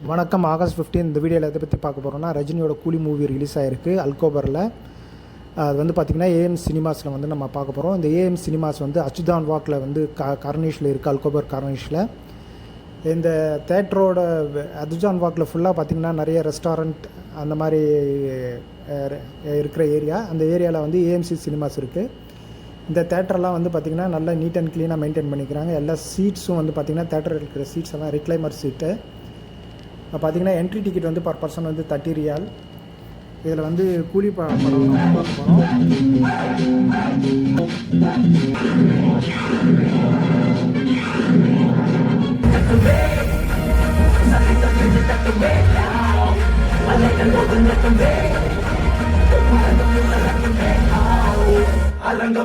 வணக்கம். ஆகஸ்ட் 15 இந்த வீடியோவில் எதை பற்றி பார்க்க போகிறோம்னா, ரஜினியோட கூலி மூவி ரிலீஸ் ஆகிருக்கு அல்கோபரில். அது வந்து பார்த்திங்கன்னா ஏஎம் சினிமாஸில் வந்து நம்ம பார்க்க போகிறோம். இந்த ஏஎம் சினிமாஸ் வந்து அச்சுதான் வாக்கில் வந்து கார்னிஷில் இருக்குது, அல்கோபர் கார்னிஷில். இந்த தேட்டரோட அச்சுதான் வாக்கில் ஃபுல்லாக பார்த்திங்கன்னா நிறைய ரெஸ்டாரண்ட் அந்த மாதிரி இருக்கிற ஏரியா. அந்த ஏரியாவில் வந்து ஏஎம்சி சினிமாஸ் இருக்குது. இந்த தேட்டரெல்லாம் வந்து பார்த்திங்கன்னா நல்லா நீட் அண்ட் க்ளீனாக மெயின்டைன் பண்ணிக்கிறாங்க. எல்லா சீட்ஸும் வந்து பார்த்திங்கன்னா தேட்டரில் இருக்கிற சீட்ஸ் எல்லாம் ரிக்ளைமர் சீட்டு. பார்த்திங்கன்னா என்ட்ரி டிக்கெட் வந்து பர் பர்சன் வந்து 30 ரியால். இதில் வந்து கூலி படம் பார்க்க போகிறோம். அலங்க